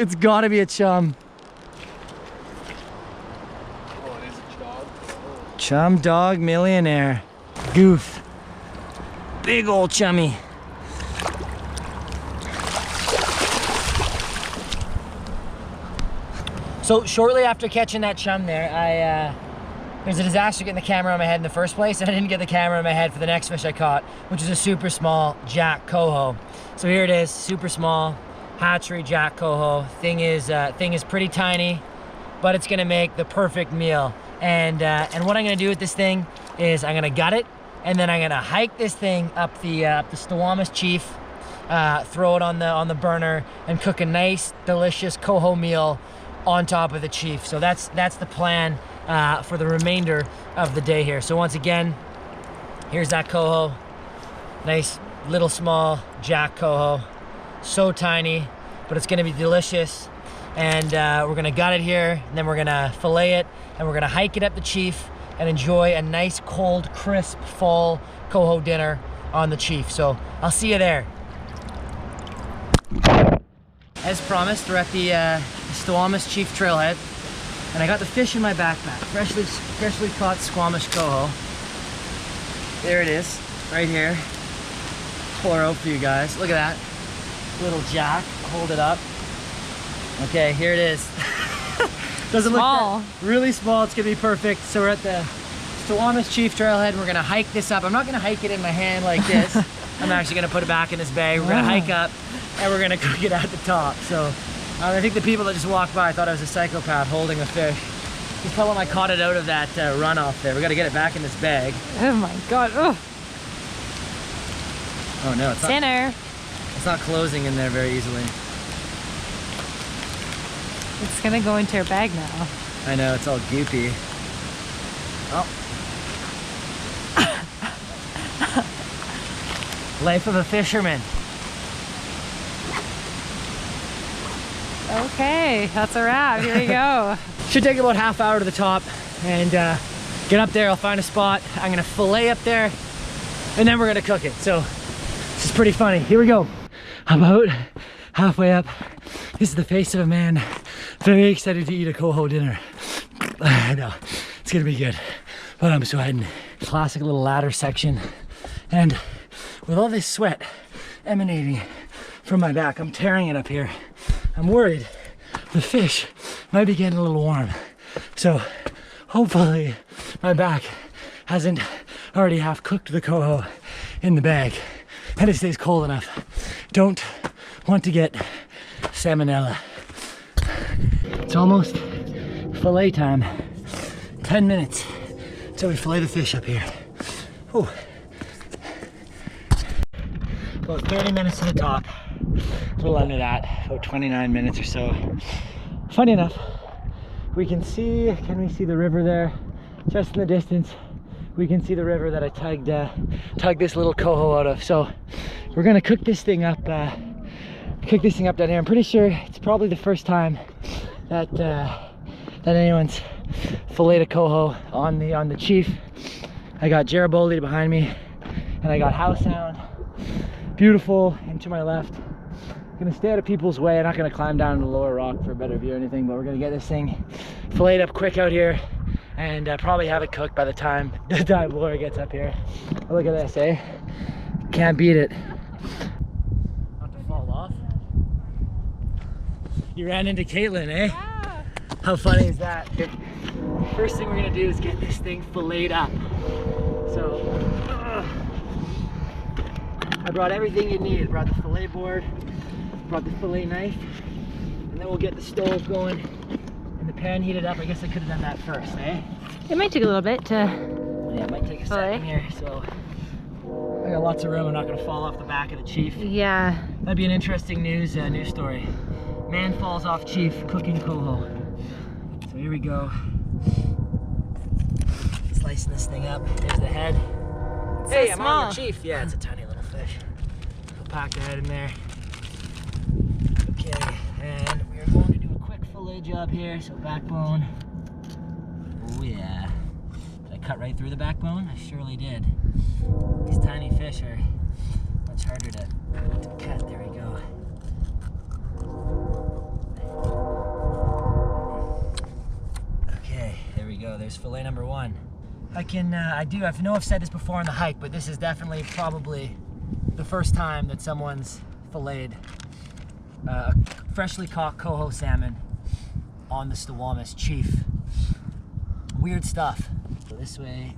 It's gotta be a chum. Oh, it is a chum. Oh. Chum dog millionaire. Goof. Big old chummy. So shortly after catching that chum there, it was a disaster getting the camera on my head in the first place, and I didn't get the camera on my head for the next fish I caught, which is a super small jack coho. So here it is, super small, hatchery jack coho. Thing is pretty tiny, but it's gonna make the perfect meal. And what I'm gonna do with this thing is I'm gonna gut it, and then I'm gonna hike this thing up the Stawamus Chief, throw it on the burner, and cook a nice, delicious coho meal on top of the Chief. So that's the plan for the remainder of the day here. So once again, here's that coho. Nice little small jack coho. So tiny, but it's gonna be delicious. And we're gonna gut it here, and then we're gonna fillet it, and we're gonna hike it up the Chief and enjoy a nice cold, crisp fall coho dinner on the Chief. So I'll see you there. As promised, we're at the Stawamus Chief trailhead, and I got the fish in my backpack. Freshly caught Squamish coho. There it is, right here. Pull her out for you guys. Look at that little jack. Hold it up. Okay, here it is. Doesn't small. Look that really small. It's gonna be perfect. So we're at the Stawamus Chief trailhead. We're gonna hike this up. I'm not gonna hike it in my hand like this. I'm actually gonna put it back in this bag. We're gonna hike up, and we're gonna cook it at the top. So I think the people that just walked by thought I was a psychopath holding the fish. Just tell them I caught it out of that runoff there. We gotta get it back in this bag. Oh my God. Oh. Oh no, it's not. Dinner. It's not closing in there very easily. It's gonna go into your bag now. I know, it's all goopy. Oh. Life of a fisherman. Okay, that's a wrap. Here we go. Should take about half hour to the top, and get up there. I'll find a spot. I'm gonna fillet up there, and then we're gonna cook it. So this is pretty funny. Here we go. About halfway up. This is the face of a man very excited to eat a coho dinner. I know, it's gonna be good, but I'm sweating. Classic little ladder section, and with all this sweat emanating from my back, I'm tearing it up here. I'm worried the fish might be getting a little warm. So hopefully my back hasn't already half cooked the coho in the bag and it stays cold enough. Don't want to get salmonella. It's almost fillet time. 10 minutes till we fillet the fish up here. Whew. About 30 minutes to the top. A little under that, about 29 minutes or so. Funny enough, we can see the river there? Just in the distance, we can see the river that I tugged this little coho out of. So we're gonna cook this thing up down here. I'm pretty sure it's probably the first time that anyone's filleted a coho on the Chief. I got Garibaldi behind me, and I got House Sound, beautiful, and to my left. I'm gonna stay out of people's way. I'm not gonna climb down the lower rock for a better view or anything, but we're gonna get this thing filleted up quick out here, and probably have it cooked by the time Laura gets up here. Oh, look at this, eh? Can't beat it. Not to fall off. You ran into Caitlin, eh? Yeah. How funny is that? First thing we're gonna do is get this thing filleted up. So, I brought everything you need. I brought the fillet board, brought the fillet knife, and then we'll get the stove going and the pan heated up. I guess I could have done that first, eh? It might take a little bit to. Yeah, it might take a second here. So I got lots of room. I'm not gonna fall off the back of the Chief. Yeah. That'd be an interesting news story. Man falls off Chief cooking coho. So here we go. Slicing this thing up. There's the head. So Hey, I'm small. on the Chief. Yeah, it's a tiny little fish. I'll pack the head in there. Okay, and we're going to do a quick fillet job here. So backbone. Oh yeah. Did I cut right through the backbone? I surely did. These tiny fish are much harder to cut. There we go. Here's fillet number 1. I know I've said this before on the hike, but this is definitely probably the first time that someone's filleted a freshly caught coho salmon on the Stawamus Chief. Weird stuff. Go this way.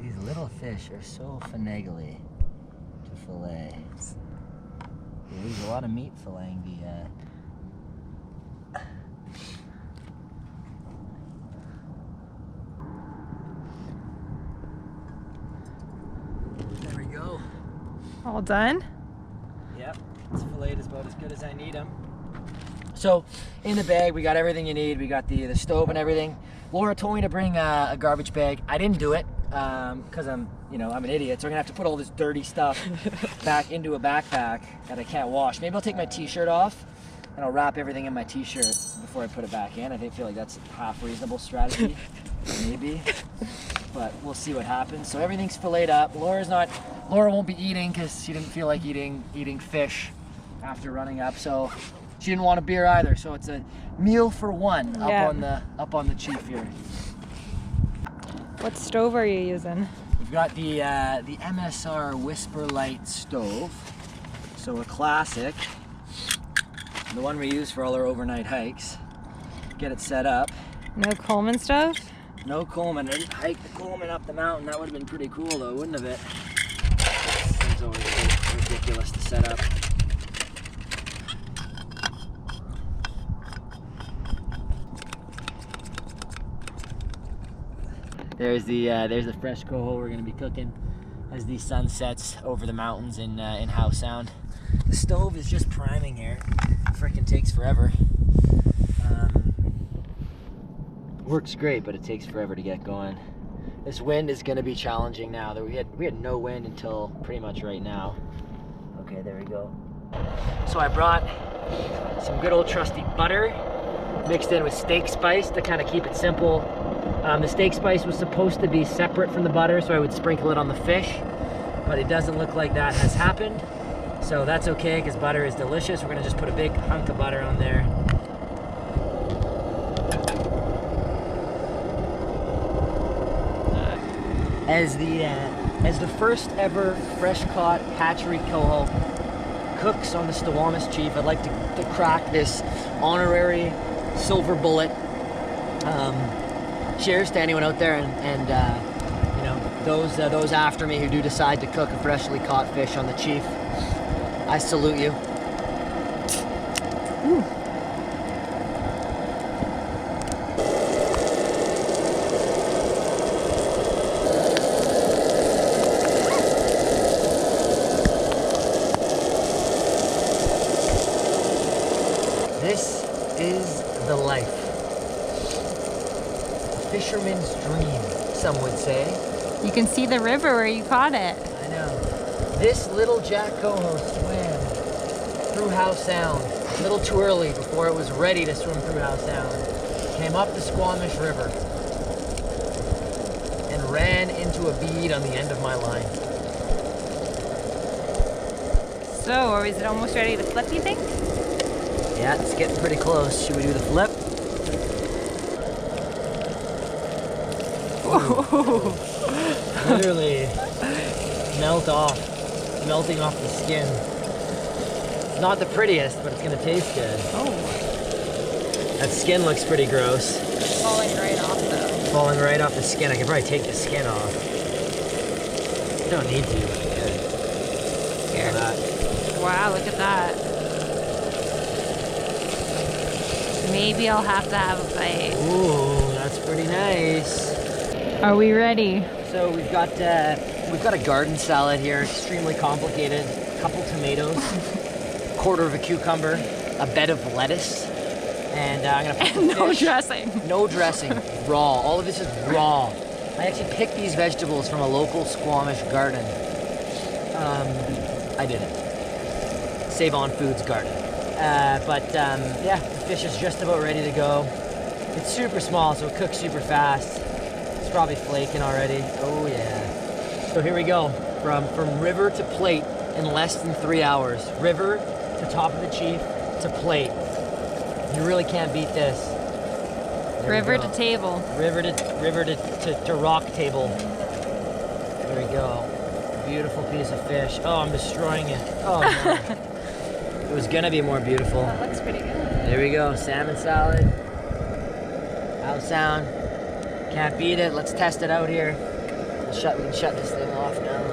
These little fish are so finagly to fillet. You lose a lot of meat filleting the There we go. All done? Yep, this fillet is about as good as I need them. So in the bag we got everything you need. We got the stove and everything. Laura told me to bring a garbage bag. I didn't do it because I'm an idiot. So I'm gonna have to put all this dirty stuff back into a backpack that I can't wash. Maybe I'll take my t-shirt off and I'll wrap everything in my t-shirt before I put it back in. I feel like that's a half reasonable strategy, maybe. But we'll see what happens. So everything's filleted up. Laura won't be eating because she didn't feel like eating fish after running up. So she didn't want a beer either. So it's a meal for one up on the Chief here. What stove are you using? We've got the MSR Whisper Light stove. So a classic, the one we use for all our overnight hikes. Get it set up. No Coleman stove? No Coleman. I didn't hike the Coleman up the mountain. That would have been pretty cool though, wouldn't have it? It's always a bit ridiculous to set up. There's the fresh coho we're gonna be cooking as the sun sets over the mountains in Howe Sound. The stove is just priming here. Frickin' takes forever. Works great, but it takes forever to get going. This wind is gonna be challenging now. We had no wind until pretty much right now. Okay, there we go. So I brought some good old trusty butter mixed in with steak spice to kind of keep it simple. The steak spice was supposed to be separate from the butter, so I would sprinkle it on the fish, but it doesn't look like that has happened. So that's okay, because butter is delicious. We're gonna just put a big hunk of butter on there. As the first ever fresh caught hatchery coho cooks on the Stawamus Chief, I'd like to crack this honorary silver bullet. Cheers to anyone out there and those after me who do decide to cook a freshly caught fish on the Chief. I salute you. Ooh. This is the life. A fisherman's dream, some would say. You can see the river where you caught it. I know. This little Jack Coho swam through Howe Sound a little too early before it was ready to swim through Howe Sound. Came up the Squamish River and ran into a bead on the end of my line. So, is it almost ready to flip, you think? Yeah, it's getting pretty close. Should we do the flip? Whoa. Literally melting off the skin. It's not the prettiest, but it's gonna taste good. Oh. That skin looks pretty gross. It's falling right off though. Falling right off the skin. I could probably take the skin off. Don't need to. Good. Here. Look at that. Wow, look at that. Maybe I'll have to have a bite. Ooh, that's pretty nice. Are we ready? So we've got a garden salad here, extremely complicated. A couple tomatoes, quarter of a cucumber, a bed of lettuce, and I'm gonna put the no fish. dressing. No dressing, raw. All of this is raw. I actually picked these vegetables from a local Squamish garden. I didn't. Save On Foods garden. Yeah, the fish is just about ready to go. It's super small, so it cooks super fast. It's probably flaking already. Oh yeah. So here we go. from river to plate in less than 3 hours. River to top of the Chief to plate. You really can't beat this. There River to table. River to rock table. There we go. Beautiful piece of fish. Oh, I'm destroying it. Oh no. It was gonna be more beautiful. That looks pretty good. There we go. Salmon salad. Out sound. Can't beat it. Let's test it out here. We can shut this thing off now.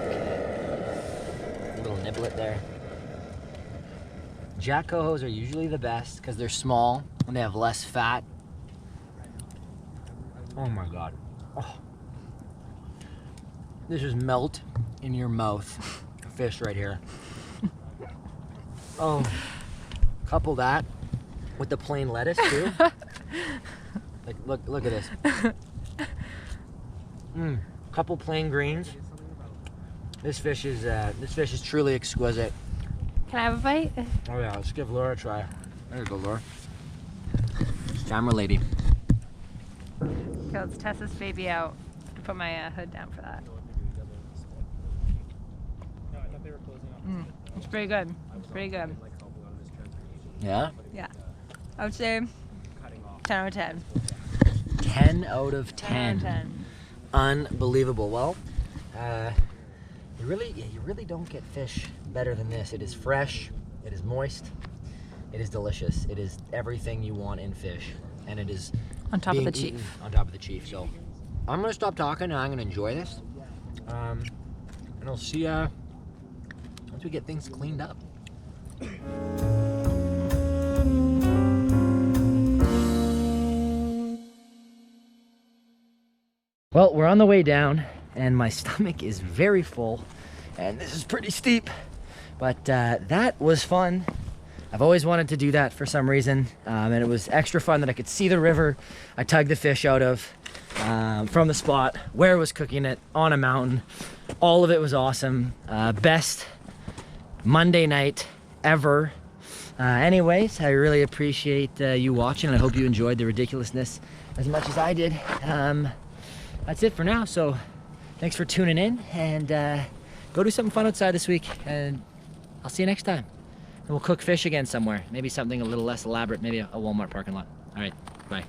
Okay. A little niblet there. Jack cohos are usually the best because they're small and they have less fat. Oh my god. Oh. This is melt in your mouth. Fish right here. Oh. Couple that with the plain lettuce too. Like look at this. Couple plain greens. This fish is truly exquisite. Can I have a bite? Oh yeah, let's give Laura a try. There you go, Laura. Camera lady. Okay, let's test this baby out. Put my hood down for that. It's pretty good. It's pretty good. Yeah? Yeah. I would say 10 out of 10. 10 out of 10. 10 out of 10. Unbelievable. Well, you really don't get fish better than this. It is fresh, it is moist, it is delicious. It is everything you want in fish. And it is On top of the being Chief. eaten on top of the Chief. So I'm gonna stop talking and I'm gonna enjoy this. And I'll see ya once we get things cleaned up. Well, we're on the way down and my stomach is very full and this is pretty steep, but that was fun. I've always wanted to do that for some reason, and it was extra fun that I could see the river I tugged the fish out of from the spot where I was cooking it on a mountain. All of it was awesome. Best Monday night ever. Anyways, I really appreciate you watching. I hope you enjoyed the ridiculousness as much as I did. That's it for now, so thanks for tuning in, and go do something fun outside this week, and I'll see you next time. And we'll cook fish again somewhere, maybe something a little less elaborate, maybe a Walmart parking lot. All right, bye.